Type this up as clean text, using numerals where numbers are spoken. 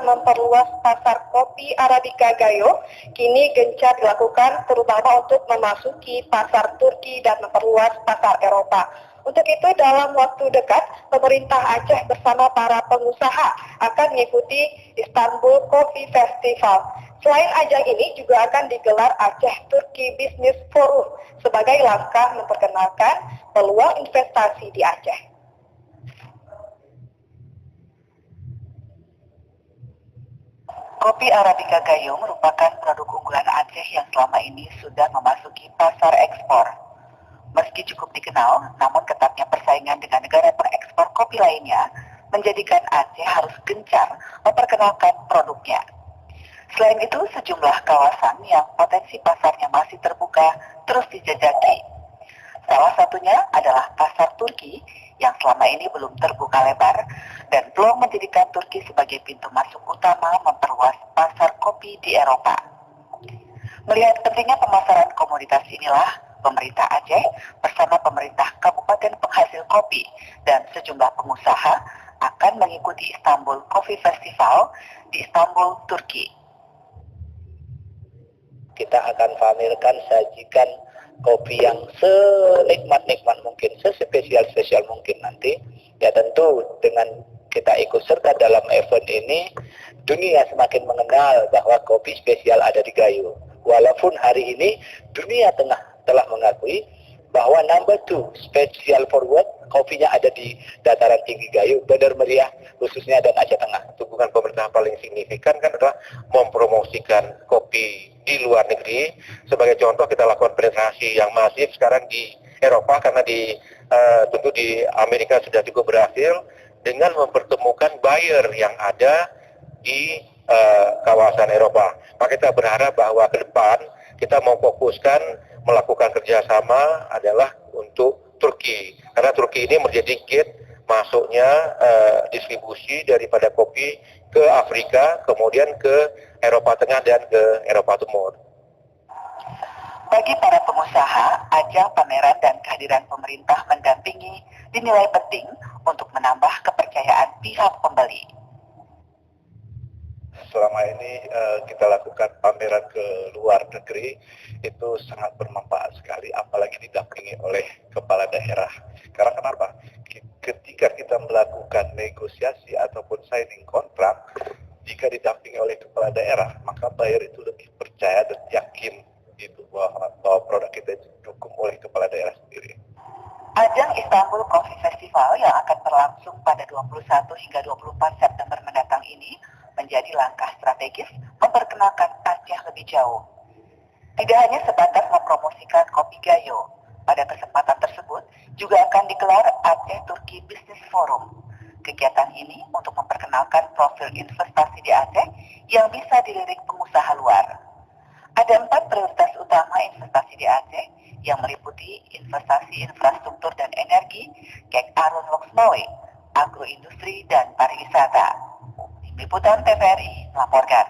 memperluas pasar kopi Arabica Gayo kini gencar dilakukan terutama untuk memasuki pasar Turki dan memperluas pasar Eropa. Untuk itu dalam waktu dekat, pemerintah Aceh bersama para pengusaha akan mengikuti Istanbul Coffee Festival. Selain ajang ini juga akan digelar Aceh Turki Business Forum sebagai langkah memperkenalkan peluang investasi di Aceh. Kopi Arabica Gayo merupakan produk unggulan Aceh yang selama ini sudah memasuki pasar ekspor. Meski cukup dikenal, namun ketatnya persaingan dengan negara pengekspor kopi lainnya menjadikan Aceh harus gencar memperkenalkan produknya. Selain itu, sejumlah kawasan yang potensi pasarnya masih terbuka terus dijajaki. Salah satunya adalah pasar Turki yang selama ini belum terbuka lebar dan peluang menjadikan Turki sebagai pintu masuk utama memperluas pasar kopi di Eropa. Melihat pentingnya pemasaran komoditas inilah, pemerintah Aceh bersama pemerintah kabupaten penghasil kopi dan sejumlah pengusaha akan mengikuti Istanbul Coffee Festival di Istanbul, Turki. Kita akan pamerkan, sajikan kopi yang senikmat-nikmat mungkin, sespesial-spesial mungkin nanti. Ya tentu dengan kita ikut serta dalam event ini, dunia semakin mengenal bahwa kopi spesial ada di Gayo. Walaupun hari ini dunia telah mengakui bahwa number 2 special forward kopinya ada di dataran tinggi Gayo, benar meriah khususnya dan Aceh Tengah. Dukungan pemerintah paling signifikan kan adalah mempromosikan kopi di luar negeri. Sebagai contoh kita lakukan penetrasi yang masif sekarang di Eropa karena tentu di Amerika sudah cukup berhasil dengan mempertemukan buyer yang ada di kawasan Eropa. Maka kita berharap bahwa ke depan kita mau fokuskan melakukan kerjasama adalah untuk Turki, karena Turki ini menjadi gate masuknya distribusi daripada kopi ke Afrika, kemudian ke Eropa Tengah dan ke Eropa Timur. Bagi para pengusaha, ajang pameran dan kehadiran pemerintah mendampingi dinilai penting untuk menambah kepercayaan pihak pembeli. Selama ini kita lakukan pameran ke luar negeri, itu sangat bermanfaat sekali, apalagi didampingi oleh kepala daerah. Karena kenapa? Ketika kita melakukan negosiasi ataupun signing kontrak, jika didampingi oleh kepala daerah, maka buyer itu lebih percaya dan yakin itu bahwa produk kita itu didukung oleh kepala daerah sendiri. Ajang Istanbul Coffee Festival yang akan berlangsung pada 21 hingga 24 September mendatang ini menjadi langkah strategis memperkenalkan Aceh lebih jauh. Tidak hanya sebatas mempromosikan kopi Gayo, pada kesempatan tersebut juga akan digelar Aceh Turki Business Forum. Kegiatan ini untuk memperkenalkan profil investasi di Aceh yang bisa dilirik pengusaha luar. Ada 4 prioritas utama investasi di Aceh yang meliputi investasi infrastruktur dan energi, Kek Arun Loksmawe, agroindustri dan pariwisata. Liputan TVRI melaporkan.